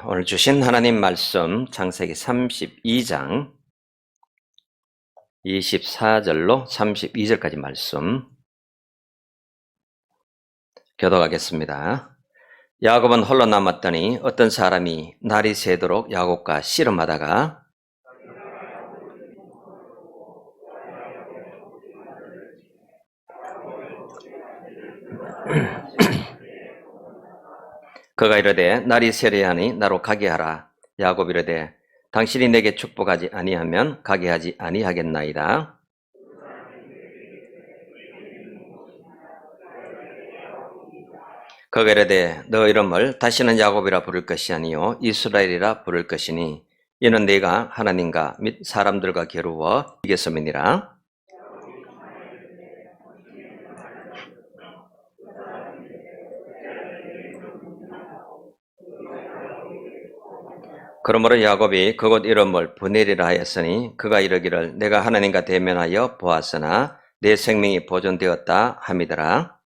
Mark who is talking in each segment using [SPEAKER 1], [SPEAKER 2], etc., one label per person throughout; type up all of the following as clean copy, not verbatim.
[SPEAKER 1] 오늘 주신 하나님 말씀 창세기 32장 24절로 32절까지 말씀 교독하겠습니다. 야곱은 홀로 남았더니 어떤 사람이 날이 새도록 야곱과 씨름하다가 그가 이르되 날이 새려하니 나로 가게 하라. 야곱이 이르되 당신이 내게 축복하지 아니하면 가게 하지 아니하겠나이다. 그가 이르되 너 이름을 다시는 야곱이라 부를 것이 아니요 이스라엘이라 부를 것이니 이는 네가 하나님과 및 사람들과 겨루어 이겼음이니라. 그러므로 야곱이 그곳 이름을 브넬이라 하였으니 그가 이르기를 내가 하나님과 대면하여 보았으나 내 생명이 보존되었다 함이더라.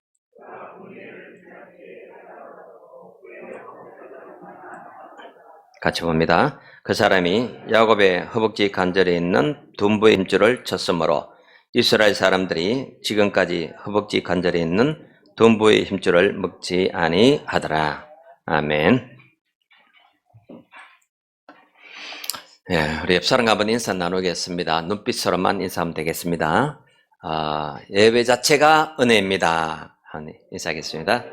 [SPEAKER 1] 같이 봅니다. 그 사람이 야곱의 허벅지 관절에 있는 둔부의 힘줄을 쳤으므로 이스라엘 사람들이 지금까지 허벅지 관절에 있는 둔부의 힘줄을 먹지 아니하더라. 아멘. 우리 옆사람과 한번 인사 나누겠습니다. 눈빛으로만 인사하면 되겠습니다. 예배 자체가 은혜입니다. 인사하겠습니다.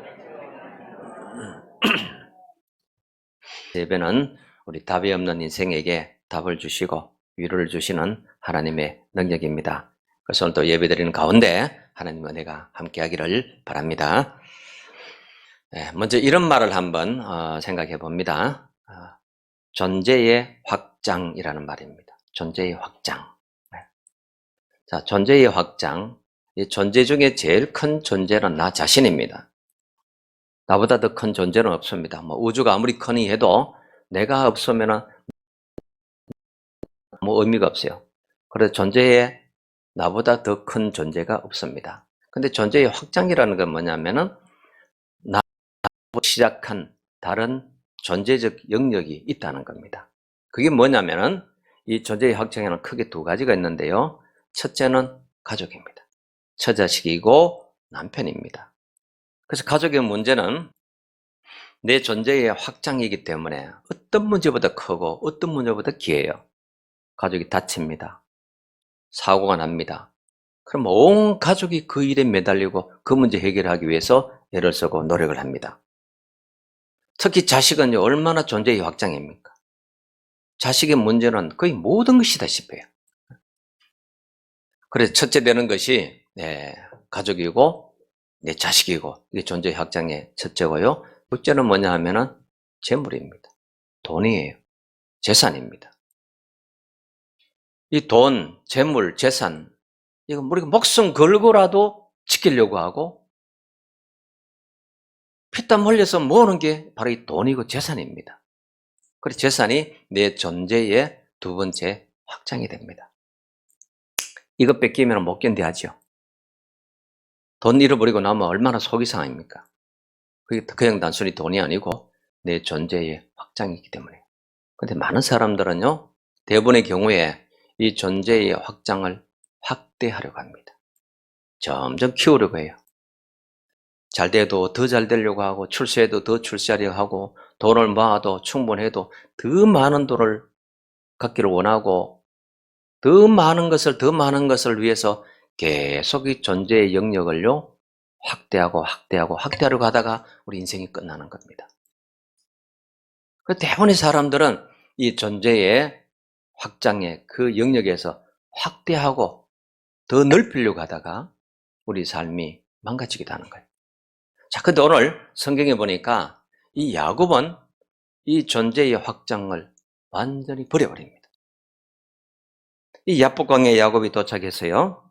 [SPEAKER 1] 예배는 우리 답이 없는 인생에게 답을 주시고 위로를 주시는 하나님의 능력입니다. 그래서 오늘 또 예배드리는 가운데 하나님 은혜가 함께하기를 바랍니다. 먼저 이런 말을 한번 생각해 봅니다. 존재의 확장이라는 말입니다. 존재의 확장. 자, 존재의 확장. 이 존재 중에 제일 큰 존재는 나 자신입니다. 나보다 더 큰 존재는 없습니다. 우주가 아무리 크니 해도 내가 없으면 의미가 없어요. 그래서 존재에 나보다 더 큰 존재가 없습니다. 근데 존재의 확장이라는 건 뭐냐면은 나보다 시작한 다른 존재적 영역이 있다는 겁니다. 그게 뭐냐면은 이 존재의 확장에는 크게 두 가지가 있는데요. 첫째는 가족입니다. 처자식이고 남편입니다. 그래서 가족의 문제는 내 존재의 확장이기 때문에 어떤 문제보다 크고 어떤 문제보다 귀해요. 가족이 다칩니다. 사고가 납니다. 그럼 온 가족이 그 일에 매달리고 그 문제 해결하기 위해서 애를 쓰고 노력을 합니다. 특히 자식은 얼마나 존재의 확장입니까? 자식의 문제는 거의 모든 것이 다시피 해요. 그래서 첫째 되는 것이 가족이고 내 자식이고 이게 존재의 확장의 첫째고요. 둘째는 뭐냐 하면은 재물입니다. 돈이에요. 재산입니다. 이 돈, 재물, 재산 이거 우리가 목숨 걸고라도 지키려고 하고 피땀 흘려서 모으는 게 바로 이 돈이고 재산입니다. 그래서 재산이 내 존재의 두 번째 확장이 됩니다. 이것 뺏기면 못 견뎌하죠. 돈 잃어버리고 나면 얼마나 속이 상합니까? 그게 그냥 단순히 돈이 아니고 내 존재의 확장이기 때문에. 그런데 많은 사람들은요, 대부분의 경우에 이 존재의 확장을 확대하려고 합니다. 점점 키우려고 해요. 잘 돼도 더 잘 되려고 하고, 출세해도 더 출세하려고 하고, 돈을 모아도 충분해도 더 많은 돈을 갖기를 원하고, 더 많은 것을 위해서 계속 이 존재의 영역을요, 확대하려고 하다가 우리 인생이 끝나는 겁니다. 대부분의 사람들은 이 존재의 확장의 그 영역에서 확대하고 더 넓히려고 하다가 우리 삶이 망가지기도 하는 거예요. 자, 근데 오늘 성경에 보니까 이 야곱은 이 존재의 확장을 완전히 버려버립니다. 이 야복강에 야곱이 도착해서요,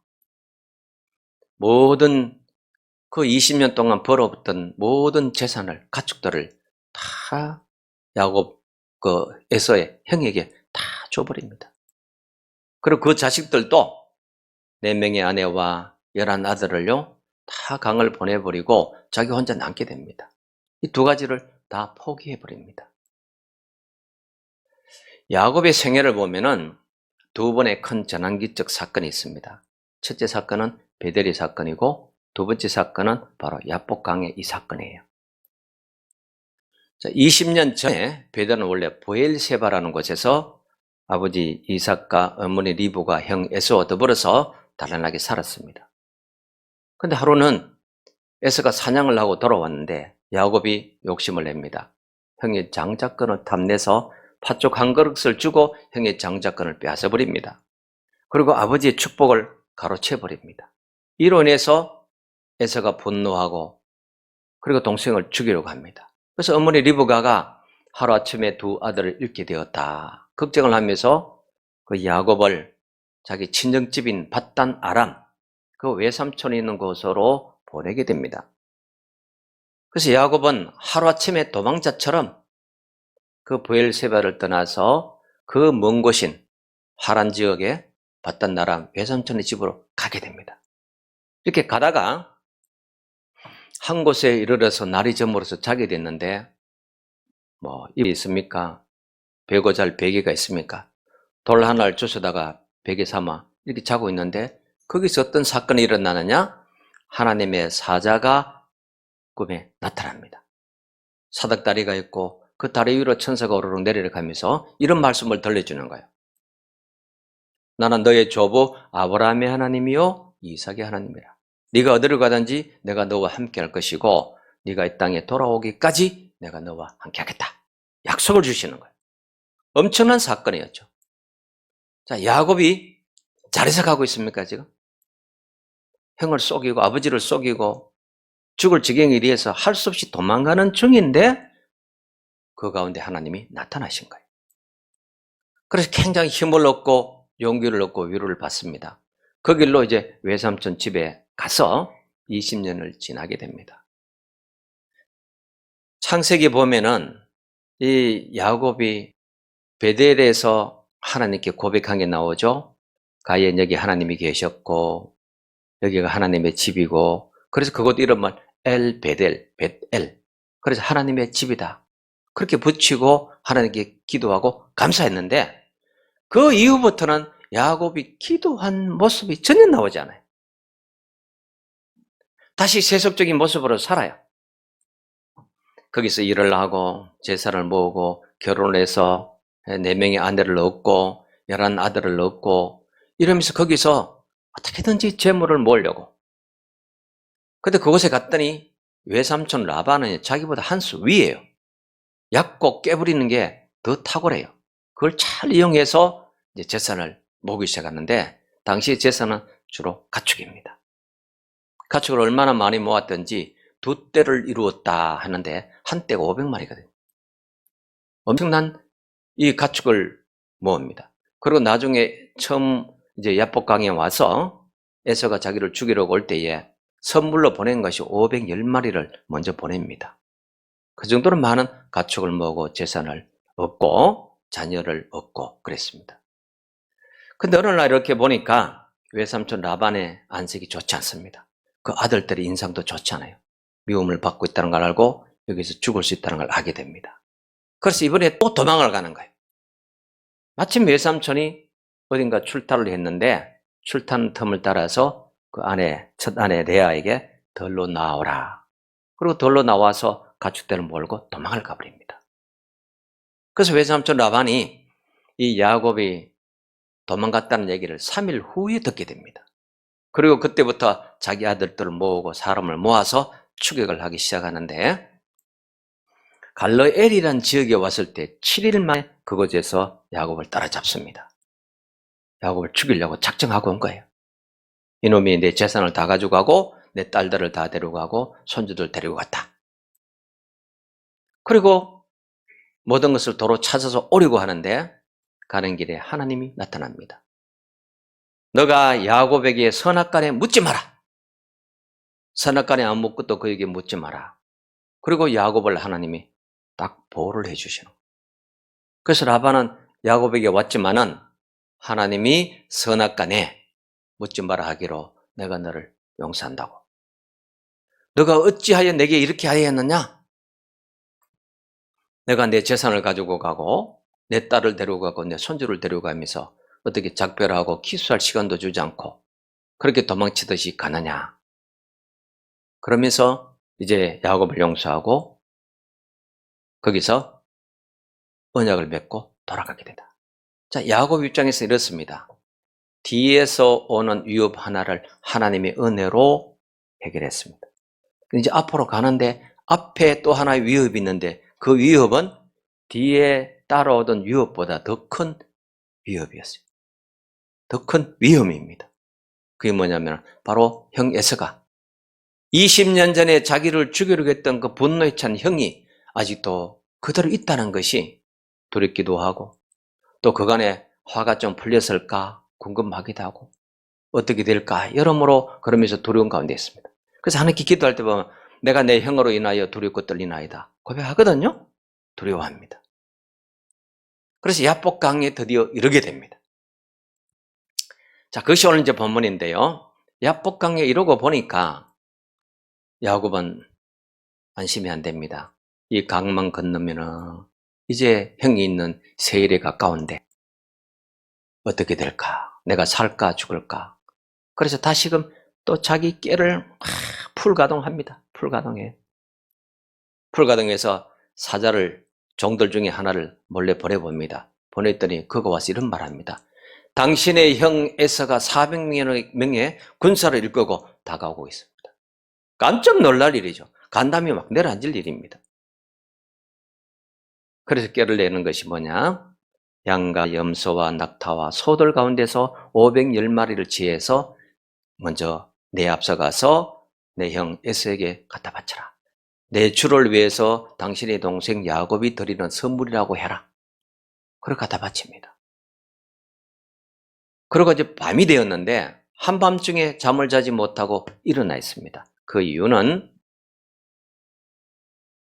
[SPEAKER 1] 모든 그 20년 동안 벌어봤던 모든 재산을, 가축들을 다 야곱 그 에서의 형에게 다 줘버립니다. 그리고 그 자식들도 4명의 아내와 11 아들을요, 다 강을 보내버리고 자기 혼자 남게 됩니다. 이 두 가지를 다 포기해버립니다. 야곱의 생애를 보면은 두 번의 큰 전환기적 사건이 있습니다. 첫째 사건은 베델의 사건이고 두 번째 사건은 바로 야복강의 이 사건이에요. 자, 20년 전에 베델은 원래 브엘세바라는 곳에서 아버지 이삭과 어머니 리브가 형 에서와 더불어서 단란하게 살았습니다. 근데 하루는 에서가 사냥을 하고 돌아왔는데 야곱이 욕심을 냅니다. 형의 장자권을 탐내서 팥죽 한 그릇을 주고 형의 장자권을 빼앗아버립니다. 그리고 아버지의 축복을 가로채버립니다. 이로 인해서 에서가 분노하고 그리고 동생을 죽이려고 합니다. 그래서 어머니 리브가가 하루아침에 두 아들을 잃게 되었다 걱정을 하면서 그 야곱을 자기 친정집인 밧단 아람 그 외삼촌이 있는 곳으로 보내게 됩니다. 그래서 야곱은 하루아침에 도망자처럼 그 브엘세바를 떠나서 그 먼 곳인 하란 지역에 밧단 아람 외삼촌의 집으로 가게 됩니다. 이렇게 가다가 한 곳에 이르러서 날이 저물어서 자게 됐는데 입이 있습니까? 베고 잘 베개가 있습니까? 돌 하나를 주워다가 베개 삼아 이렇게 자고 있는데 거기서 어떤 사건이 일어나느냐? 하나님의 사자가 꿈에 나타납니다. 사닥다리가 있고 그 다리 위로 천사가 오르륵 내려가면서 이런 말씀을 들려주는 거예요. 나는 너의 조부 아브라함의 하나님이요 이삭의 하나님이라. 네가 어디를 가든지 내가 너와 함께 할 것이고 네가 이 땅에 돌아오기까지 내가 너와 함께 하겠다. 약속을 주시는 거예요. 엄청난 사건이었죠. 자, 야곱이 잘해서 가고 있습니까 지금? 형을 속이고 아버지를 속이고 죽을 지경에 이르러서 할 수 없이 도망가는 중인데 그 가운데 하나님이 나타나신 거예요. 그래서 굉장히 힘을 얻고 용기를 얻고 위로를 받습니다. 그 길로 이제 외삼촌 집에 가서 20년을 지나게 됩니다. 창세기 보면은 이 야곱이 베델에서 하나님께 고백한 게 나오죠. 가인 여기 하나님이 계셨고 여기가 하나님의 집이고 그래서 그곳 이름은 엘 베델, 벳엘. 그래서 하나님의 집이다. 그렇게 붙이고 하나님께 기도하고 감사했는데 그 이후부터는 야곱이 기도한 모습이 전혀 나오지 않아요. 다시 세속적인 모습으로 살아요. 거기서 일을 하고 제사를 모으고 결혼을 해서 4명의 아내를 얻고 11 아들을 얻고 이러면서 거기서 어떻게든지 재물을 모으려고. 근데 그곳에 갔더니 외삼촌 라반은 자기보다 한 수 위예요. 얕고 깨부리는 게 더 탁월해요. 그걸 잘 이용해서 이제 재산을 모으기 시작하는데 당시 재산은 주로 가축입니다. 가축을 얼마나 많이 모았든지 2떼를 이루었다 하는데 한 떼가 500마리거든요. 엄청난 이 가축을 모읍니다. 그리고 나중에 처음 이제 야복강에 와서 에서가 자기를 죽이려고 올 때에 선물로 보낸 것이 510마리를 먼저 보냅니다. 그 정도로 많은 가축을 모으고 재산을 얻고 자녀를 얻고 그랬습니다. 근데 어느 날 이렇게 보니까 외삼촌 라반의 안색이 좋지 않습니다. 그 아들들의 인상도 좋지 않아요. 미움을 받고 있다는 걸 알고 여기서 죽을 수 있다는 걸 알게 됩니다. 그래서 이번에 또 도망을 가는 거예요. 마침 외삼촌이 어딘가 출타를 했는데 출탄 틈을 따라서 그 첫 아내 레아에게 덜로 나오라. 그리고 덜로 나와서 가축들을 몰고 도망을 가버립니다. 그래서 외삼촌 라반이 이 야곱이 도망갔다는 얘기를 3일 후에 듣게 됩니다. 그리고 그때부터 자기 아들들을 모으고 사람을 모아서 추격을 하기 시작하는데 갈르엘이라는 지역에 왔을 때 7일 만에 그곳에서 야곱을 따라잡습니다. 야곱을 죽이려고 작정하고 온 거예요. 이놈이 내 재산을 다 가져가고 내 딸들을 다 데려가고 손주들 데리고 갔다. 그리고 모든 것을 도로 찾아서 오려고 하는데 가는 길에 하나님이 나타납니다. 너가 야곱에게 선악간에 묻지 마라. 선악간에 아무것도 그에게 묻지 마라. 그리고 야곱을 하나님이 딱 보호를 해주시는 거예요. 그래서 라반은 야곱에게 왔지만은 하나님이 선악간에 묻지 마라 하기로 내가 너를 용서한다고. 너가 어찌하여 내게 이렇게 하였느냐? 내가 내 재산을 가지고 가고 내 딸을 데려가고 내 손주를 데려가면서 어떻게 작별하고 키스할 시간도 주지 않고 그렇게 도망치듯이 가느냐. 그러면서 이제 야곱을 용서하고 거기서 언약을 맺고 돌아가게 된다. 자, 야곱 입장에서 이렇습니다. 뒤에서 오는 위협 하나를 하나님의 은혜로 해결했습니다. 이제 앞으로 가는데 앞에 또 하나의 위협이 있는데 그 위협은 뒤에 따라오던 위협보다 더 큰 위협이었어요. 더 큰 위험입니다. 그게 뭐냐면 바로 형 에서가 20년 전에 자기를 죽이려고 했던 그 분노에 찬 형이 아직도 그대로 있다는 것이 두렵기도 하고 또 그간에 화가 좀 풀렸을까 궁금하기도 하고 어떻게 될까 여러모로 그러면서 두려운 가운데 있습니다. 그래서 하나님께 기도할 때 보면 내가 내 형으로 인하여 두렵고 떨리나이다 고백하거든요. 두려워합니다. 그래서 야복강에 드디어 이르게 됩니다. 자, 그것이 오늘 이제 본문인데요. 야복강에 이르고 보니까 야곱은 안심이 안 됩니다. 이 강만 건너면은 이제 형이 있는 세일에 가까운데 어떻게 될까? 내가 살까 죽을까? 그래서 다시금 또 자기 꾀를 풀가동합니다. 풀가동해서 사자를 종들 중에 하나를 몰래 보내봅니다. 보냈더니 그거 와서 이런 말합니다. 당신의 형 에서가 400명의 군사를 일끄고 다가오고 있습니다. 깜짝 놀랄 일이죠. 간담이 막 내려앉을 일입니다. 그래서 꾀를 내는 것이 뭐냐? 양과 염소와 낙타와 소들 가운데서 510마리를 지해서 먼저 내 앞서가서 내 형 에서에게 갖다 바쳐라. 내 주를 위해서 당신의 동생 야곱이 드리는 선물이라고 해라. 그걸 갖다 바칩니다. 그리고 이제 밤이 되었는데 한밤중에 잠을 자지 못하고 일어나 있습니다. 그 이유는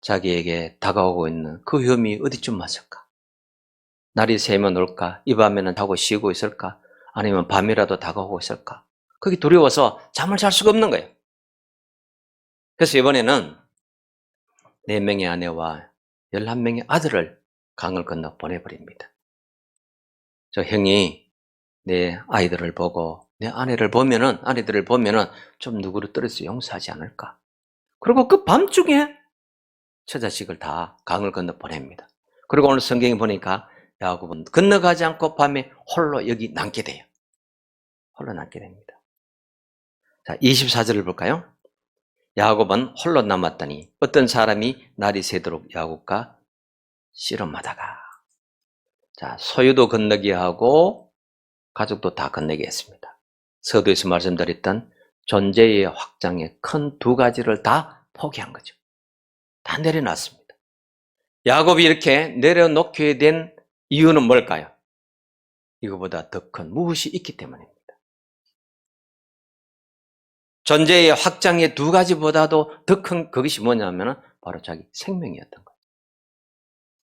[SPEAKER 1] 자기에게 다가오고 있는 그 위험이 어디쯤 왔을까? 날이 새면 올까? 이 밤에는 자고 쉬고 있을까? 아니면 밤이라도 다가오고 있을까? 그게 두려워서 잠을 잘 수가 없는 거예요. 그래서 이번에는 4명의 아내와 11명의 아들을 강을 건너 보내버립니다. 저 형이 내 아이들을 보고 내 아내들을 보면은 좀 누구를 떨어져 용서하지 않을까? 그리고 그 밤중에 처자식을 다 강을 건너 보냅니다. 그리고 오늘 성경에 보니까 야곱은 건너가지 않고 밤에 홀로 여기 남게 돼요. 홀로 남게 됩니다. 자, 24절을 볼까요? 야곱은 홀로 남았더니 어떤 사람이 날이 새도록 야곱과 씨름하다가 자, 소유도 건너게 하고 가족도 다 건너게 했습니다. 서두에서 말씀드렸던 존재의 확장의 큰 2가지를 다 포기한 거죠. 다 내려놨습니다. 야곱이 이렇게 내려놓게 된 이유는 뭘까요? 이거보다 더 큰 무엇이 있기 때문입니다. 존재의 확장의 2가지보다도 더 큰 그것이 뭐냐면 바로 자기 생명이었던 거예요.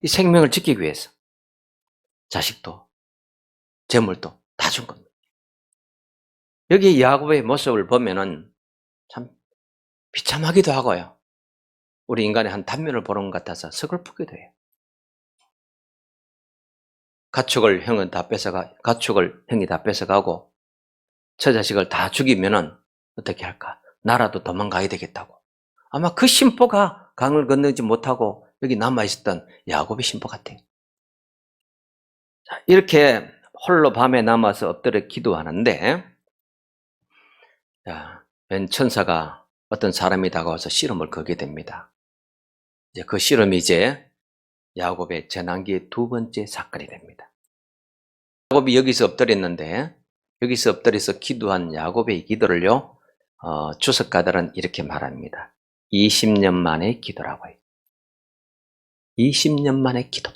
[SPEAKER 1] 이 생명을 지키기 위해서 자식도 재물도 다 준 겁니다. 여기 야곱의 모습을 보면은 참 비참하기도 하고요. 우리 인간의 한 단면을 보는 것 같아서 서글프기도 해요. 가축을 형이 다 뺏어가고 처자식을 다 죽이면은 어떻게 할까? 나라도 도망가야 되겠다고. 아마 그 심보가 강을 건너지 못하고 여기 남아있었던 야곱의 심보 같아요. 자, 이렇게 홀로 밤에 남아서 엎드려 기도하는데 웬 천사가 어떤 사람이 다가와서 씨름을 걸게 됩니다. 이제 그 씨름이 이제 야곱의 재난기의 2번째 사건이 됩니다. 야곱이 여기서 엎드렸는데 여기서 엎드려서 기도한 야곱의 기도를요, 주석가들은 이렇게 말합니다. 20년 만의 기도라고 해요. 20년 만의 기도.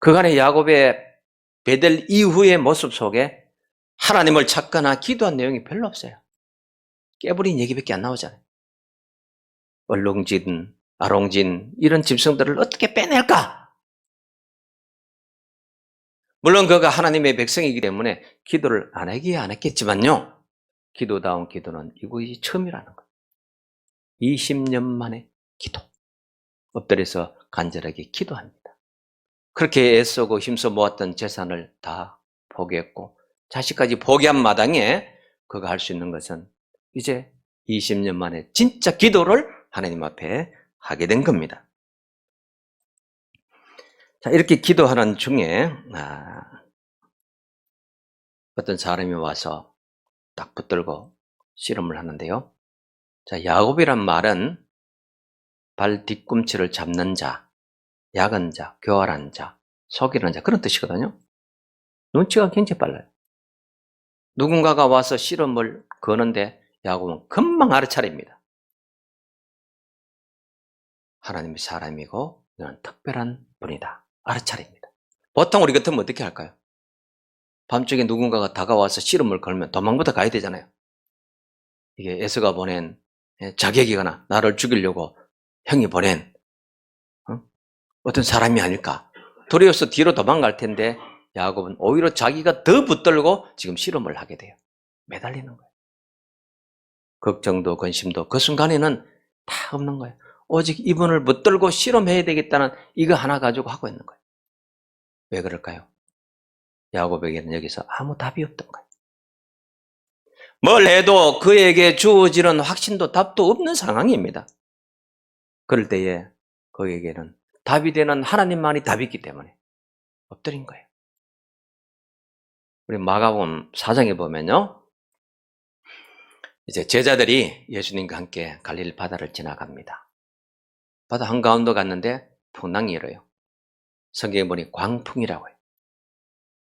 [SPEAKER 1] 그간의 야곱의 베델 이후의 모습 속에 하나님을 찾거나 기도한 내용이 별로 없어요. 깨부린 얘기밖에 안 나오잖아요. 얼룩진, 아롱진 이런 짐승들을 어떻게 빼낼까? 물론 그가 하나님의 백성이기 때문에 기도를 안 했겠지만요. 기도다운 기도는 이것이 처음이라는 거예요. 20년 만에 기도. 엎드려서 간절하게 기도합니다. 그렇게 애쓰고 힘써 모았던 재산을 다 포기했고 자식까지 포기한 마당에 그가 할 수 있는 것은 이제 20년 만에 진짜 기도를 하나님 앞에 하게 된 겁니다. 자, 이렇게 기도하는 중에 어떤 사람이 와서 딱 붙들고 씨름을 하는데요. 자, 야곱이란 말은 발 뒤꿈치를 잡는 자, 약은 자, 교활한 자, 속이는 자 그런 뜻이거든요. 눈치가 굉장히 빨라요. 누군가가 와서 씨름을 거는데 야곱은 금방 알아차립니다. 하나님이 사람이고 이는 특별한 분이다. 알아차립니다. 보통 우리 같으면 어떻게 할까요? 밤중에 누군가가 다가와서 씨름을 걸면 도망부터 가야 되잖아요. 이게 에서가 보낸 자객이거나 나를 죽이려고 형이 보낸 어떤 사람이 아닐까. 두려워서 뒤로 도망갈 텐데 야곱은 오히려 자기가 더 붙들고 지금 씨름을 하게 돼요. 매달리는 거예요. 걱정도 근심도 그 순간에는 다 없는 거예요. 오직 이분을 붙들고 씨름해야 되겠다는 이거 하나 가지고 하고 있는 거예요. 왜 그럴까요? 야곱에게는 여기서 아무 답이 없던 거예요. 뭘 해도 그에게 주어지는 확신도 답도 없는 상황입니다. 그럴 때에 그에게는 답이 되는 하나님만이 답이 있기 때문에 엎드린 거예요. 우리 마가복음 4장에 보면요. 이제 제자들이 예수님과 함께 갈릴리 바다를 지나갑니다. 바다 한가운데 갔는데 풍랑이 일어요. 성경에 보니 광풍이라고 해요.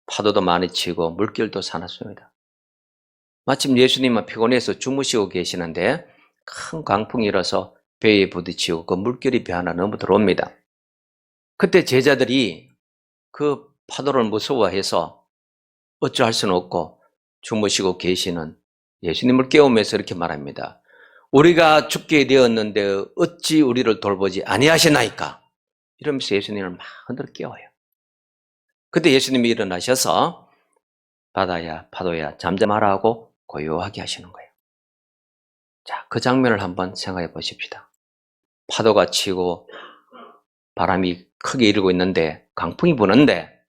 [SPEAKER 1] 파도도 많이 치고 물결도 사나습니다. 마침 예수님은 피곤해서 주무시고 계시는데 큰 광풍이 일어서 배에 부딪히고 그 물결이 배 하나 넘어 들어옵니다. 그때 제자들이 그 파도를 무서워해서 어찌할 수는 없고 주무시고 계시는 예수님을 깨우면서 이렇게 말합니다. 우리가 죽게 되었는데 어찌 우리를 돌보지 아니하시나이까? 이러면서 예수님을 막 흔들어 깨워요. 그때 예수님이 일어나셔서 바다야 파도야 잠잠하라 하고 고요하게 하시는 거예요. 자, 그 장면을 한번 생각해 보십시다. 파도가 치고 바람이 크게 일고 있는데 강풍이 부는데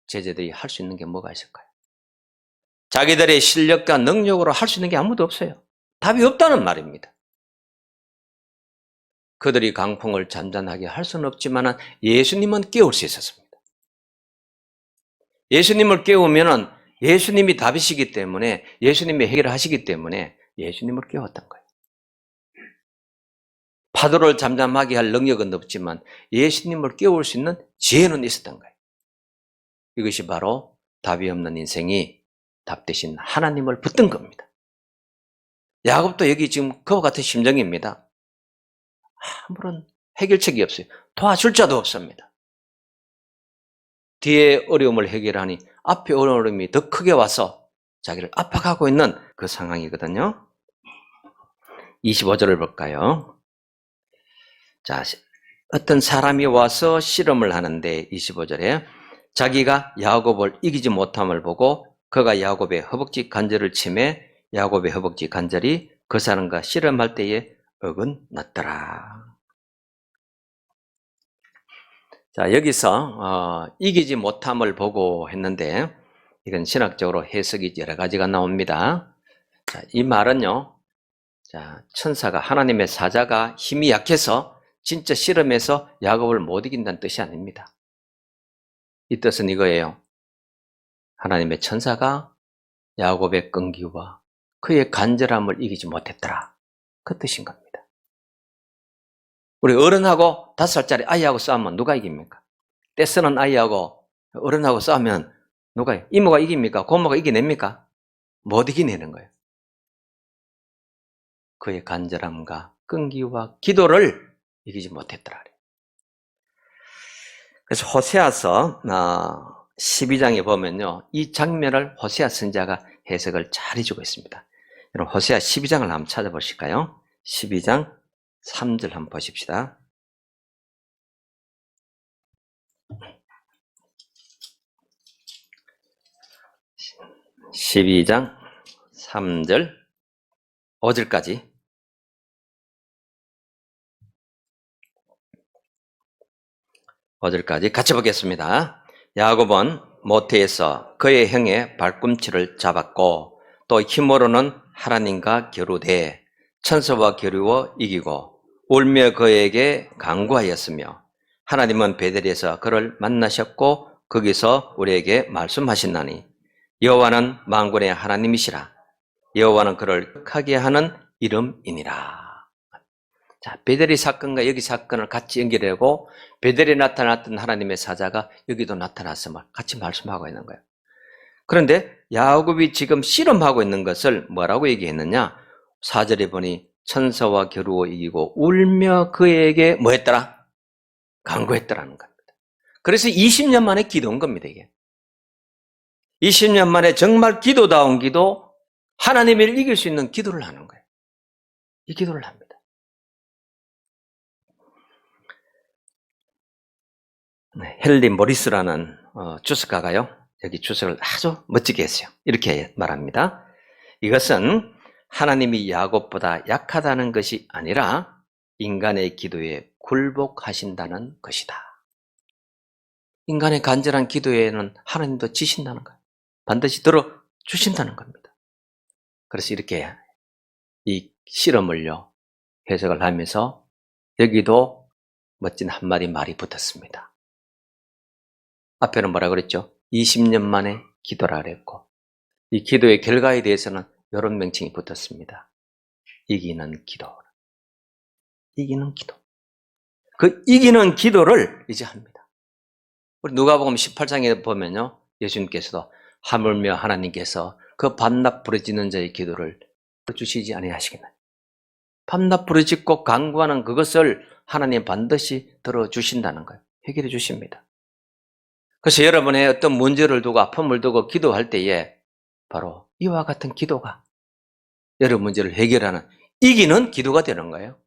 [SPEAKER 1] 제자들이 할 수 있는 게 뭐가 있을까요? 자기들의 실력과 능력으로 할 수 있는 게 아무도 없어요. 답이 없다는 말입니다. 그들이 강풍을 잔잔하게 할 수는 없지만 예수님은 깨울 수 있었습니다. 예수님을 깨우면 예수님이 답이시기 때문에 예수님이 해결하시기 때문에 예수님을 깨웠던 거예요. 파도를 잠잠하게 할 능력은 없지만 예수님을 깨울 수 있는 지혜는 있었던 거예요. 이것이 바로 답이 없는 인생이 답 대신 하나님을 붙든 겁니다. 야곱도 여기 지금 그와 같은 심정입니다. 아무런 해결책이 없어요. 도와줄 자도 없습니다. 뒤에 어려움을 해결하니 앞에 어려움이 더 크게 와서 자기를 압박하고 있는 그 상황이거든요. 25절을 볼까요? 자, 어떤 사람이 와서 씨름을 하는데 25절에 자기가 야곱을 이기지 못함을 보고 그가 야곱의 허벅지 관절을 치매 야곱의 허벅지 관절이 그 사람과 씨름할 때에 어긋났더라. 자, 여기서 이기지 못함을 보고 했는데 이건 신학적으로 해석이 여러 가지가 나옵니다. 자, 이 말은요. 자, 천사가 하나님의 사자가 힘이 약해서 진짜 씨름해서 야곱을 못 이긴다는 뜻이 아닙니다. 이 뜻은 이거예요. 하나님의 천사가 야곱의 끈기와 그의 간절함을 이기지 못했더라. 그 뜻인 겁니다. 우리 어른하고 5살짜리 아이하고 싸우면 누가 이깁니까? 떼쓰는 아이하고 어른하고 싸우면 누가 이모가 이깁니까? 고모가 이겨냅니까? 못 이기내는 거예요. 그의 간절함과 끈기와 기도를 이기지 못했더라. 그래서 호세아서 12장에 보면요. 이 장면을 호세아 선지자가 해석을 잘 해주고 있습니다. 여러분 호세아 12장을 한번 찾아보실까요? 12장 3절 한번 보십시다. (12장) 3절 5절까지 5절까지 같이 보겠습니다. 야곱은 모태에서 그의 형의 발꿈치를 잡았고 또 힘으로는 하나님과 겨루되 천사와 겨루어 이기고 울며 그에게 간구하였으며 하나님은 베델에서 그를 만나셨고 거기서 우리에게 말씀하신다니 여호와는 만군의 하나님이시라. 여호와는 그를 크게 하는 이름이니라. 자, 베델의 사건과 여기 사건을 같이 연결하고 베델에 나타났던 하나님의 사자가 여기도 나타났음을 같이 말씀하고 있는 거예요. 그런데 야곱이 지금 씨름하고 있는 것을 뭐라고 얘기했느냐? 4절에 보니 천사와 겨루어 이기고 울며 그에게 뭐 했더라? 간구했더라는 겁니다. 그래서 20년 만에 기도한 겁니다, 이게. 20년 만에 정말 기도다운 기도, 하나님을 이길 수 있는 기도를 하는 거예요. 이 기도를 합니다. 네, 헨리 모리스라는 주석가가요, 여기 주석을 아주 멋지게 했어요. 이렇게 말합니다. 이것은 하나님이 야곱보다 약하다는 것이 아니라 인간의 기도에 굴복하신다는 것이다. 인간의 간절한 기도에는 하나님도 지신다는 거예요. 반드시 들어주신다는 겁니다. 그래서 이렇게 이 실험을요, 해석을 하면서 여기도 멋진 한마디 말이 붙었습니다. 앞에는 뭐라 그랬죠? 20년 만에 기도라 그랬고, 이 기도의 결과에 대해서는 이런 명칭이 붙었습니다. 이기는 기도. 이기는 기도. 그 이기는 기도를 이제 합니다. 우리 누가복음 18장에 보면요, 예수님께서도 하물며 하나님께서 그 밤낮 부르짖는 자의 기도를 들어주시지 아니하시겠나요? 밤낮 부르짖고 간구하는 그것을 하나님 반드시 들어주신다는 거예요. 해결해 주십니다. 그래서 여러분의 어떤 문제를 두고 아픔을 두고 기도할 때에 바로 이와 같은 기도가 여러분 문제를 해결하는 이기는 기도가 되는 거예요.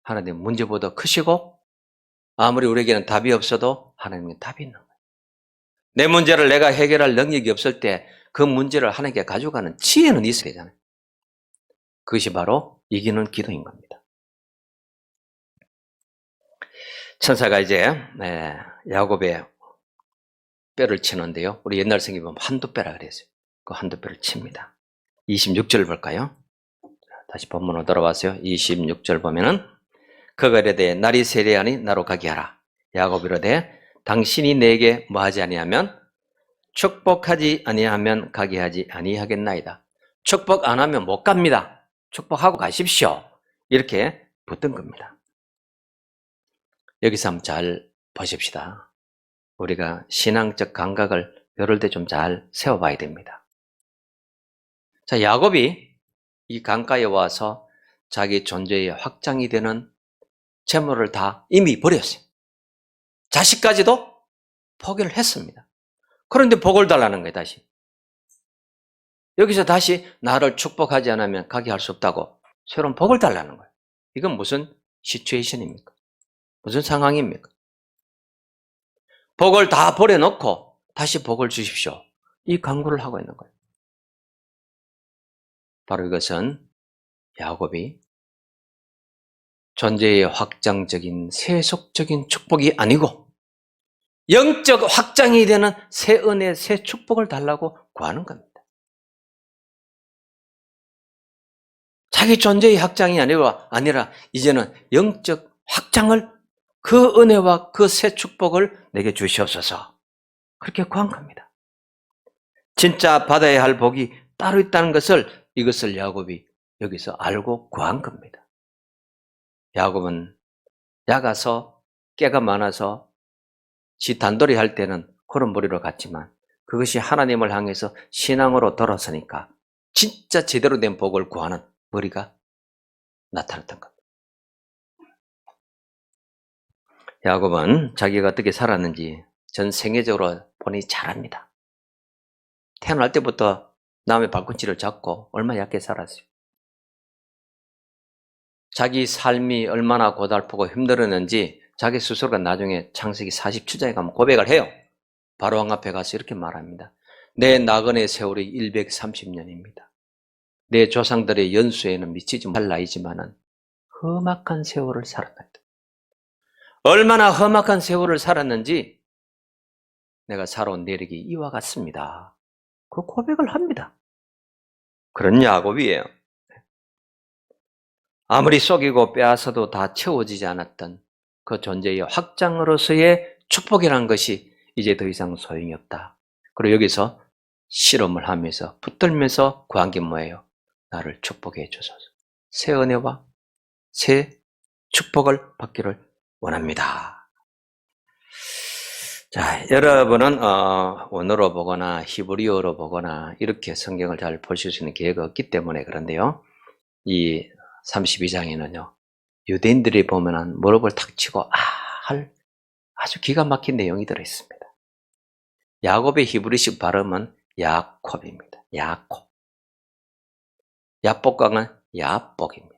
[SPEAKER 1] 하나님 문제보다 크시고 아무리 우리에게는 답이 없어도 하나님은 답이 있는 거예요. 내 문제를 내가 해결할 능력이 없을 때 그 문제를 하나님께 가져가는 지혜는 있어야 되잖아요. 그것이 바로 이기는 기도인 겁니다. 천사가 이제 야곱의 뼈를 치는데요, 우리 옛날 성경에 보면 한두 뼈라 그랬어요. 그 한두 뼈를 칩니다. 26절 볼까요? 다시 본문으로 돌아와서요. 26절 보면은 그가 이르되 날이 세려하니 나로 가게 하라. 야곱이 이르되 당신이 내게 뭐하지 아니하면 축복하지 아니하면 가게 하지 아니하겠나이다. 축복 안 하면 못 갑니다. 축복하고 가십시오. 이렇게 붙은 겁니다. 여기서 한번 잘 보십시다. 우리가 신앙적 감각을 이럴 때 좀 잘 세워봐야 됩니다. 자, 야곱이 이 강가에 와서 자기 존재의 확장이 되는 재물을 다 이미 버렸어요. 자식까지도 포기를 했습니다. 그런데 복을 달라는 거예요, 다시. 여기서 다시 나를 축복하지 않으면 가게 할 수 없다고 새로운 복을 달라는 거예요. 이건 무슨 시츄에이션입니까? 무슨 상황입니까? 복을 다 버려놓고 다시 복을 주십시오. 이 강구를 하고 있는 거예요. 바로 이것은 야곱이 존재의 확장적인 세속적인 축복이 아니고 영적 확장이 되는 새 은혜, 새 축복을 달라고 구하는 겁니다. 자기 존재의 확장이 아니라 이제는 영적 확장을, 그 은혜와 그 새 축복을 내게 주시옵소서. 그렇게 구한 겁니다. 진짜 받아야 할 복이 따로 있다는 것을, 이것을 야곱이 여기서 알고 구한 겁니다. 야곱은 야가서 깨가 많아서 지 단돌이 할 때는 그런 머리로 갔지만 그것이 하나님을 향해서 신앙으로 돌아서니까 진짜 제대로 된 복을 구하는 머리가 나타났던 겁니다. 야곱은 자기가 어떻게 살았는지 전 세계적으로 보니 잘 압니다. 태어날 때부터 남의 발꿈치를 잡고 얼마나 얕게 살았어요. 자기 삶이 얼마나 고달프고 힘들었는지 자기 스스로가 나중에 창세기 47장에 가면 고백을 해요. 바로왕 앞에 가서 이렇게 말합니다. 내 나그네 세월이 130년입니다. 내 조상들의 연수에는 미치지 못할 나이지만은 험악한 세월을 살았다. 얼마나 험악한 세월을 살았는지 내가 살아온 내력이 이와 같습니다. 그 고백을 합니다. 그런 야곱이에요. 아무리 속이고 빼앗아도 다 채워지지 않았던 그 존재의 확장으로서의 축복이라는 것이 이제 더 이상 소용이 없다. 그리고 여기서 실험을 하면서 붙들면서 구한 게 뭐예요? 나를 축복해 주소서. 새 은혜와 새 축복을 받기를 원합니다. 자, 여러분은 원어로 보거나 히브리어로 보거나 이렇게 성경을 잘 보실 수 있는 기회가 없기 때문에 그런데요. 이 32장에는요. 유대인들이 보면은 무릎을 탁 치고 할 아주 기가 막힌 내용이 들어있습니다. 야곱의 히브리식 발음은 야콥입니다. 야콥. 야복강은 야복입니다.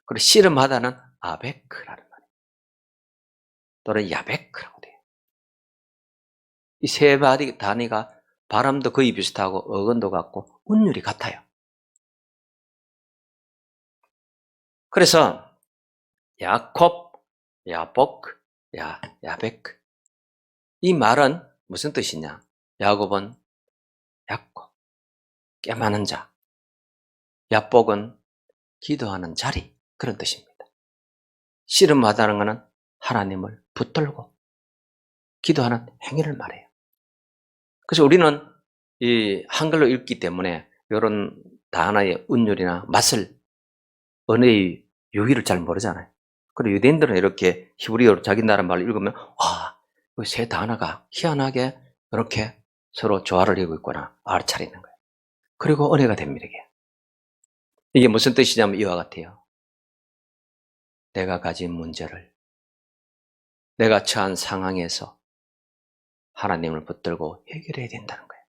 [SPEAKER 1] 그리고 씨름하다는 아베크라는 말이에요. 또는 야베크라고 돼요. 이 세 단위가 발음도 거의 비슷하고 어근도 같고 운율이 같아요. 그래서 야콥, 야복, 야베크. 이 말은 무슨 뜻이냐? 야곱은 야콥, 꽤 많은 자. 야복은 기도하는 자리, 그런 뜻입니다. 씨름하다는 것은 하나님을 붙들고 기도하는 행위를 말해요. 그래서 우리는 이 한글로 읽기 때문에 이런 단어의 운율이나 맛을, 언어의 유희를 잘 모르잖아요. 그리고 유대인들은 이렇게 히브리어로 자기 나라 말을 읽으면 이 세 단어가 희한하게 이렇게 서로 조화를 이루고 있구나 알아차리는 거예요. 그리고 은혜가 됩니다. 이게 무슨 뜻이냐면 이와 같아요. 내가 가진 문제를, 내가 처한 상황에서 하나님을 붙들고 해결해야 된다는 거예요.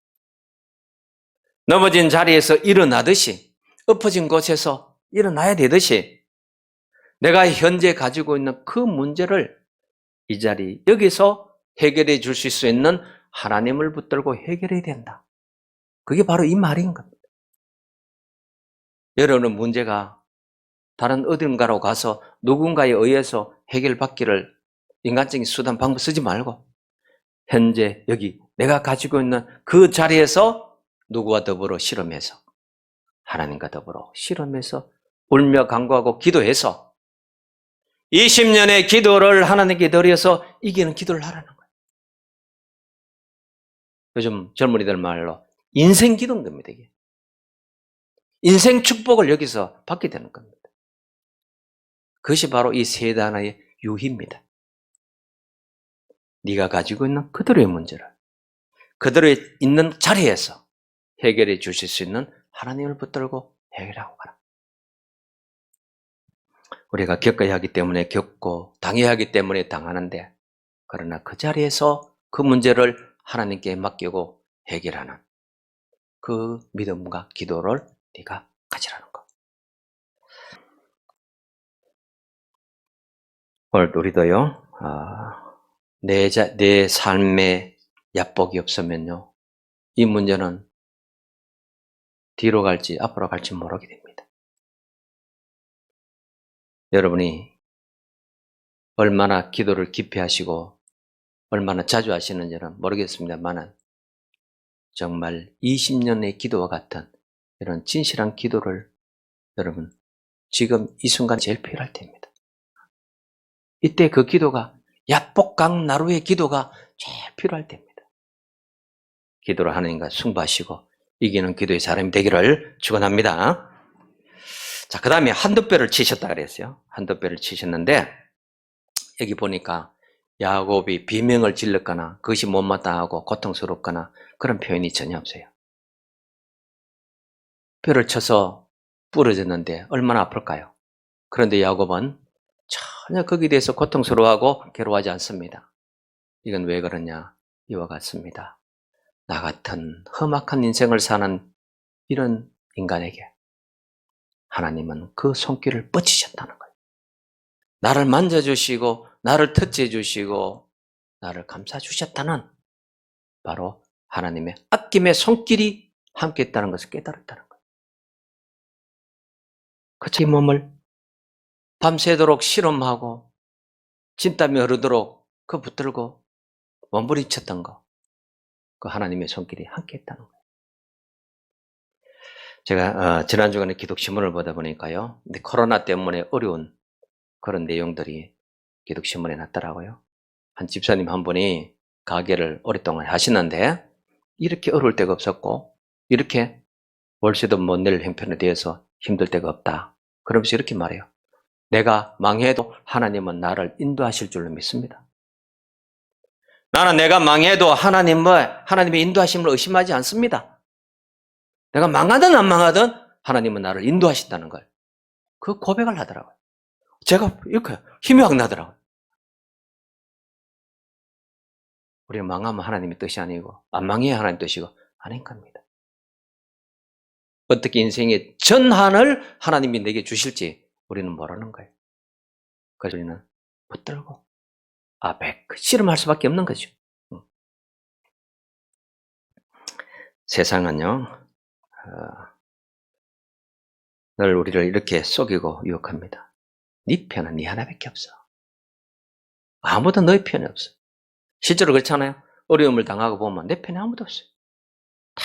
[SPEAKER 1] 넘어진 자리에서 일어나듯이, 엎어진 곳에서 일어나야 되듯이 내가 현재 가지고 있는 그 문제를 이 자리, 여기서 해결해 주실 수 있는 하나님을 붙들고 해결해야 된다. 그게 바로 이 말인 겁니다. 여러분은 문제가 다른 어딘가로 가서 누군가에 의해서 해결받기를 인간적인 수단, 방법 쓰지 말고 현재 여기 내가 가지고 있는 그 자리에서 누구와 더불어 실험해서, 하나님과 더불어 실험해서 울며 간구하고 기도해서 20년의 기도를 하나님께 드려서 이기는 기도를 하라는 거예요. 요즘 젊은이들 말로 인생 기도인 겁니다. 이게. 인생 축복을 여기서 받게 되는 겁니다. 그것이 바로 이 세 단어의 유희입니다. 네가 가지고 있는 그들의 문제를 그들의 있는 자리에서 해결해 주실 수 있는 하나님을 붙들고 해결하고 가라. 우리가 겪어야 하기 때문에 겪고 당해야 하기 때문에 당하는데, 그러나 그 자리에서 그 문제를 하나님께 맡기고 해결하는 그 믿음과 기도를 네가 가지라는 것. 오늘 우리도요, 내 삶에 야복이 없으면요, 이 문제는 뒤로 갈지 앞으로 갈지 모르게 됩니다. 여러분이 얼마나 기도를 깊이 하시고 얼마나 자주 하시는지는 모르겠습니다만 정말 20년의 기도와 같은 이런 진실한 기도를 여러분 지금 이 순간 제일 필요할 때입니다. 이때 그 기도가 야복강나루의 기도가 제일 필요할 때입니다. 기도를 하나님과 승부하시고 이기는 기도의 사람이 되기를 축원합니다. 자, 그 다음에 한두 뼈를 치셨다 그랬어요. 한두 뼈를 치셨는데 여기 보니까 야곱이 비명을 질렀거나 그것이 못마땅하고 고통스럽거나 그런 표현이 전혀 없어요. 뼈를 쳐서 부러졌는데 얼마나 아플까요? 그런데 야곱은 전혀 거기에 대해서 고통스러워하고 괴로워하지 않습니다. 이건 왜 그러냐? 이와 같습니다. 나 같은 험악한 인생을 사는 이런 인간에게 하나님은 그 손길을 뻗치셨다는 거예요. 나를 만져주시고 나를 터치해 주시고 나를 감싸주셨다는 바로 하나님의 아낌의 손길이 함께 있다는 것을 깨달았다는 거예요. 그 자기 몸을 밤새도록 실험하고 진땀이 흐르도록 그 붙들고 몸부림쳤던 거, 그 하나님의 손길이 함께 했다는 거예요. 제가 지난 주간에 기독신문을 보다 보니까요, 근데 코로나 때문에 어려운 그런 내용들이 기독신문에 났더라고요. 한 집사님 한 분이 가게를 오랫동안 하시는데 이렇게 어려울 때가 없었고 이렇게 월세도 못 낼 형편에 대해서 힘들 때가 없다. 그러면서 이렇게 말해요. 내가 망해도 하나님은 나를 인도하실 줄로 믿습니다. 나는 내가 망해도 하나님의 인도하심을 의심하지 않습니다. 내가 망하든 안 망하든 하나님은 나를 인도하신다는 걸, 그 고백을 하더라고요. 제가 이렇게 힘이 확 나더라고요. 우리는 망하면 하나님의 뜻이 아니고 안 망해야 하나님의 뜻이고 아닌 겁니다. 어떻게 인생의 전환을 하나님이 내게 주실지 우리는 모르는 거예요. 그래서 우리는 붙들고 씨름할 수밖에 없는 거죠. 세상은요, 늘 우리를 이렇게 속이고 유혹합니다. 네 편은 네 하나밖에 없어. 아무도 너의 편이 없어. 실제로 그렇잖아요. 어려움을 당하고 보면 내 편에 아무도 없어요. 다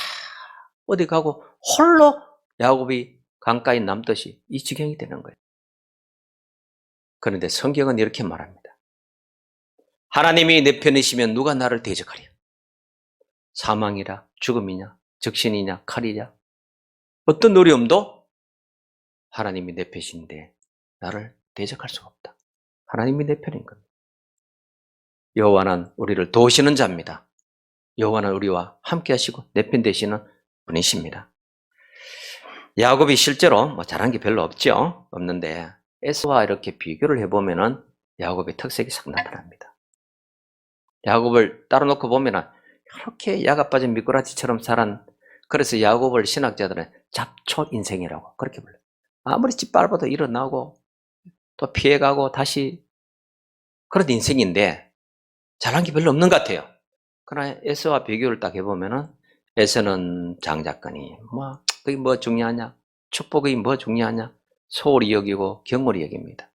[SPEAKER 1] 어디 가고 홀로 야곱이 강가에 남듯이 이 지경이 되는 거예요. 그런데 성경은 이렇게 말합니다. 하나님이 내 편이시면 누가 나를 대적하랴. 사망이라 죽음이냐 적신이냐 칼이냐 어떤 어려움도 하나님이 내 편이신데 나를 대적할 수가 없다. 하나님이 내 편인 겁니다. 여호와는 우리를 도우시는 자입니다. 여호와는 우리와 함께 하시고 내 편 되시는 분이십니다. 야곱이 실제로 잘한 게 별로 없는데 에서와 이렇게 비교를 해보면 야곱의 특색이 싹 나타납니다. 야곱을 따로 놓고 보면 이렇게 야가 빠진 미꾸라지처럼 자란, 그래서 야곱을 신학자들은 잡초 인생이라고 그렇게 불러요. 아무리 짓밟아도 일어나고 또 피해가고 다시 그런 인생인데 잘한 게 별로 없는 것 같아요. 그러나 에서와 비교를 딱 해보면은 에서는 장자권이 그게 뭐 중요하냐, 축복이 뭐 중요하냐, 소홀히 여기고 경홀히 여깁니다.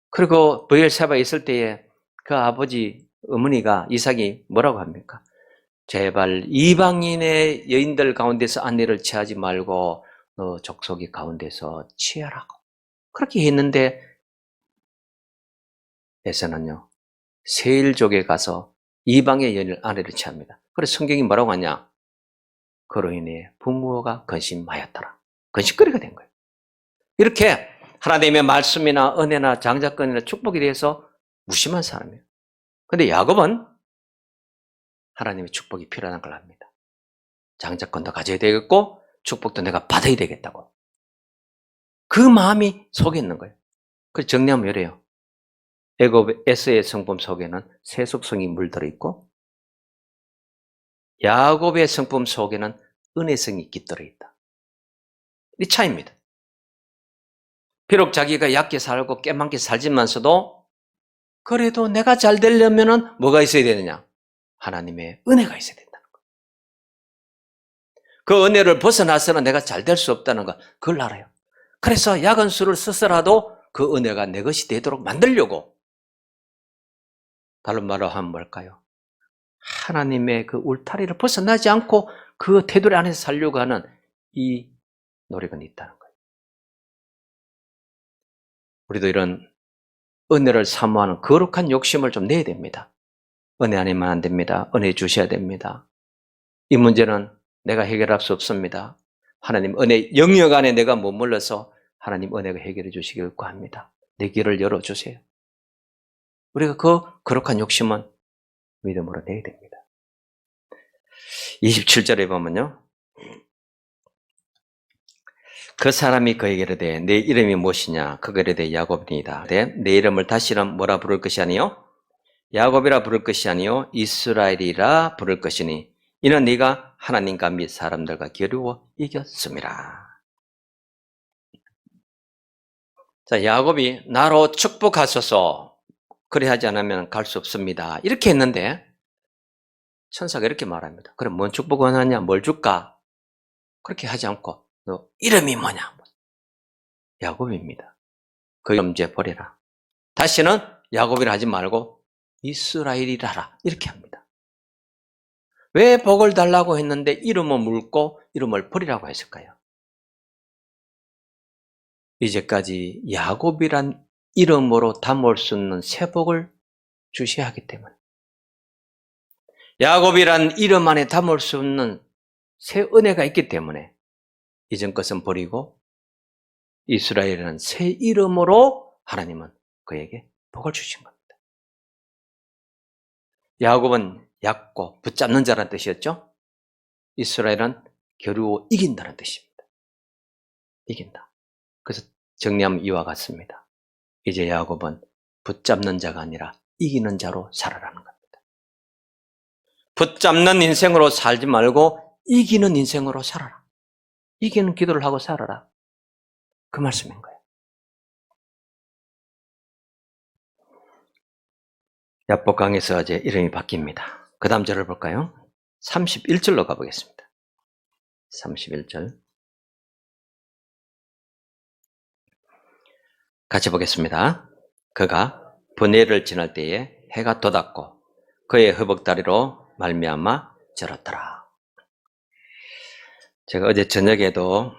[SPEAKER 1] 그리고 브엘세바에 있을 때에 그 아버지 어머니가 이삭이 뭐라고 합니까? 제발 이방인의 여인들 가운데서 아내를 취하지 말고 너 족속이 가운데서 취하라고 그렇게 했는데 에서는요 세일족에 가서 이방의 여인을 아내를 취합니다. 그래서 성경이 뭐라고 하냐? 그로 인해 부모가 근심하였더라. 근심거리가 된 거예요. 이렇게 하나님의 말씀이나 은혜나 장자권이나 축복에 대해서 무심한 사람이에요. 그런데 야곱은 하나님의 축복이 필요한 걸 압니다. 장자권도 가져야 되겠고 축복도 내가 받아야 되겠다고. 그 마음이 속에 있는 거예요. 그래서 정리하면 이래요. 에서의 성품 속에는 세속성이 물들어 있고 야곱의 성품 속에는 은혜성이 깃들어 있다. 이 차이입니다. 비록 자기가 얕게 살고 깨만게 살지만서도 그래도 내가 잘 되려면 뭐가 있어야 되느냐? 하나님의 은혜가 있어야 된다는 거. 그 은혜를 벗어나서는 내가 잘 될 수 없다는 거, 그걸 알아요. 그래서 약은 수를 써서라도 그 은혜가 내 것이 되도록 만들려고, 다른 말로 하면 뭘까요? 하나님의 그 울타리를 벗어나지 않고 그 테두리 안에서 살려고 하는 이 노력은 있다는 거예요. 우리도 이런 은혜를 사모하는 거룩한 욕심을 좀 내야 됩니다. 은혜 아니면 안 됩니다. 은혜 주셔야 됩니다. 이 문제는 내가 해결할 수 없습니다. 하나님 은혜 영역 안에 내가 머물러서 하나님 은혜가 해결해 주시길 구합니다. 내 길을 열어주세요. 우리가 그 거룩한 욕심은 믿음으로 내야 됩니다. 27절에 보면요. 그 사람이 그에게 이르되 내 이름이 무엇이냐? 그가 이르되 야곱이니이다. 내 이름을 다시는 뭐라 부를 것이 아니요 야곱이라 부를 것이 아니요 이스라엘이라 부를 것이니 이는 네가 하나님과 및 사람들과 겨루어 이겼음이라. 자, 야곱이 나로 축복하소서 그래 하지 않으면 갈 수 없습니다. 이렇게 했는데 천사가 이렇게 말합니다. 그럼 뭔 축복을 원하냐? 뭘 줄까? 그렇게 하지 않고 너 이름이 뭐냐? 야곱입니다. 그 염제 버려라. 다시는 야곱이라 하지 말고 이스라엘이라 하라. 이렇게 합니다. 왜 복을 달라고 했는데 이름을 묻고 이름을 버리라고 했을까요? 이제까지 야곱이란 이름으로 담을 수 있는 새 복을 주셔야 하기 때문에, 야곱이란 이름 안에 담을 수 없는 새 은혜가 있기 때문에 이전 것은 버리고 이스라엘이라는 새 이름으로 하나님은 그에게 복을 주신 겁니다. 야곱은 얕고 붙잡는 자라는 뜻이었죠. 이스라엘은 겨루어 이긴다는 뜻입니다. 이긴다. 그래서 정리하면 이와 같습니다. 이제 야곱은 붙잡는 자가 아니라 이기는 자로 살아라는 겁니다. 붙잡는 인생으로 살지 말고 이기는 인생으로 살아라. 이기는 기도를 하고 살아라. 그 말씀인 거예요. 야복 강에서 이제 이름이 바뀝니다. 그 다음 절을 볼까요? 31절로 가보겠습니다. 31절. 같이 보겠습니다. 그가 분해를 지날 때에 해가 돋았고 그의 허벅다리로 말미암아 절었더라. 제가 어제 저녁에도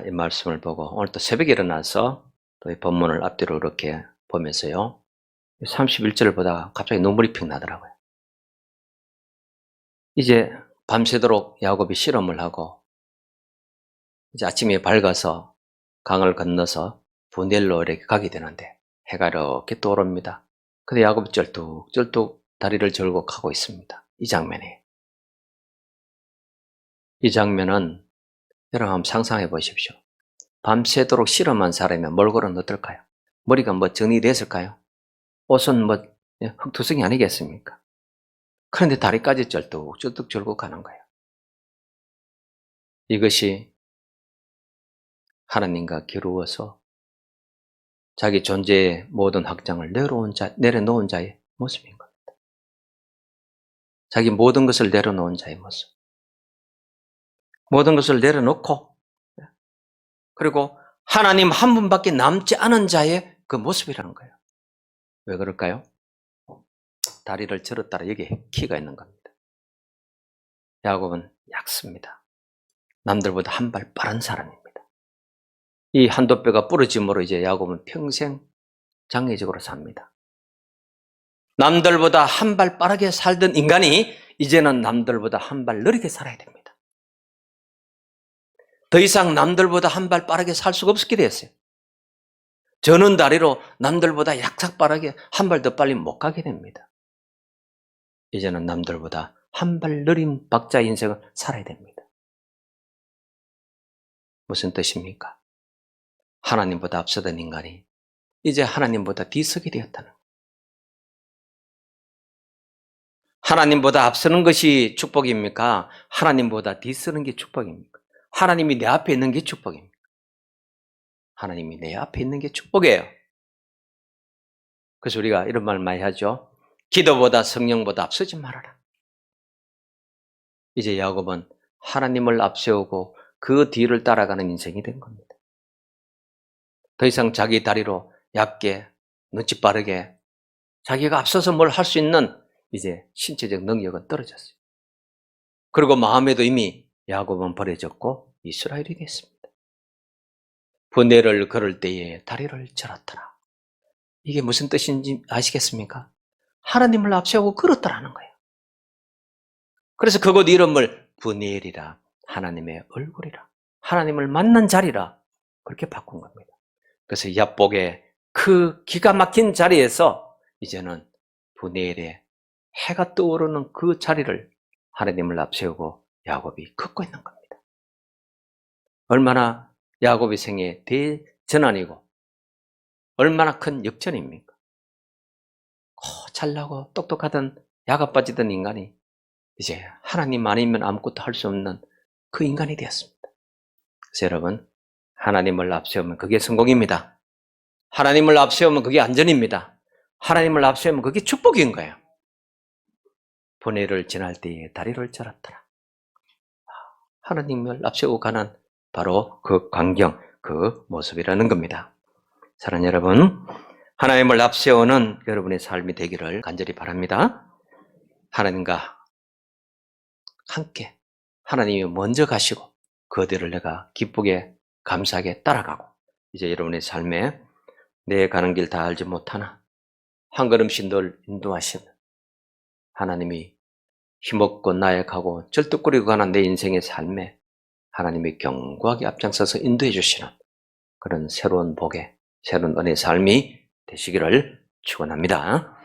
[SPEAKER 1] 이 말씀을 보고 오늘 또 새벽에 일어나서 또 이 본문을 앞뒤로 이렇게 보면서요, 31절을 보다가 갑자기 눈물이 픽 나더라고요. 이제 밤새도록 야곱이 실험을 하고 이제 아침에 밝아서 강을 건너서 분엘로 이렇게 가게 되는데 해가 이렇게 떠오릅니다. 근데 야곱이 쩔뚝쩔뚝 다리를 절고 가고 있습니다. 이 장면은 여러분 한번 상상해 보십시오. 밤새도록 실험한 사람이 몰골은 어떨까요? 머리가 뭐 정리됐을까요? 옷은 뭐 흙투성이 아니겠습니까? 그런데 다리까지 쩔뚝쩔뚝 절고 가는 거예요. 이것이 하나님과 겨루어서 자기 존재의 모든 확장을 내려놓은 자의 모습인 겁니다. 자기 모든 것을 내려놓은 자의 모습. 모든 것을 내려놓고 그리고 하나님 한 분밖에 남지 않은 자의 그 모습이라는 거예요. 왜 그럴까요? 다리를 절었다라 여기에 키가 있는 겁니다. 야곱은 얕습니다. 남들보다 한 발 빠른 사람입니다. 이 한도 뼈가 부러짐으로 이제 야곱은 평생 장애적으로 삽니다. 남들보다 한 발 빠르게 살던 인간이 이제는 남들보다 한 발 느리게 살아야 됩니다. 더 이상 남들보다 한 발 빠르게 살 수가 없게 됐어요. 저는 다리로 남들보다 약삭 빠르게 한 발 더 빨리 못 가게 됩니다. 이제는 남들보다 한 발 느린 박자 인생을 살아야 됩니다. 무슨 뜻입니까? 하나님보다 앞서던 인간이 이제 하나님보다 뒤서게 되었다는 거예요. 하나님보다 앞서는 것이 축복입니까? 하나님보다 뒤서는 게 축복입니까? 하나님이 내 앞에 있는 게 축복입니까? 하나님이 내 앞에 있는 게 축복이에요. 그래서 우리가 이런 말 많이 하죠. 기도보다 성령보다 앞서지 말아라. 이제 야곱은 하나님을 앞세우고 그 뒤를 따라가는 인생이 된 겁니다. 더 이상 자기 다리로 얕게 눈치 빠르게 자기가 앞서서 뭘 할 수 있는 이제 신체적 능력은 떨어졌어요. 그리고 마음에도 이미 야곱은 버려졌고 이스라엘이 됐습니다. 분해를 걸을 때에 다리를 절었더라. 이게 무슨 뜻인지 아시겠습니까? 하나님을 앞세우고 걸었더라는 거예요. 그래서 그곳 이름을 분해엘이라, 하나님의 얼굴이라, 하나님을 만난 자리라 그렇게 바꾼 겁니다. 그래서 야복의 그 기가 막힌 자리에서 이제는 분해엘의 해가 떠오르는 그 자리를 하나님을 앞세우고 야곱이 걷고 있는 겁니다. 얼마나 야곱의 생애 대전환이고 얼마나 큰 역전입니까? 잘나고 똑똑하던 야가 빠지던 인간이 이제 하나님 아니면 아무것도 할 수 없는 그 인간이 되었습니다. 그래서 여러분, 하나님을 앞세우면 그게 성공입니다. 하나님을 앞세우면 그게 안전입니다. 하나님을 앞세우면 그게 축복인 거예요. 분해를 지날 때에 다리를 절었더라. 하나님을 앞세우고 가는 바로 그 광경, 그 모습이라는 겁니다. 사랑하는 여러분, 하나님을 앞세우는 여러분의 삶이 되기를 간절히 바랍니다. 하나님과 함께 하나님이 먼저 가시고 그 뒤를 내가 기쁘게 감사하게 따라가고, 이제 여러분의 삶에 내 가는 길 다 알지 못하나 한 걸음씩 늘 인도하시는 하나님이 힘없고 나약하고 절뚝거리고 가는 내 인생의 삶에 하나님이 견고하게 앞장서서 인도해 주시는 그런 새로운 복의, 새로운 은혜의 삶이 되시기를 축원합니다.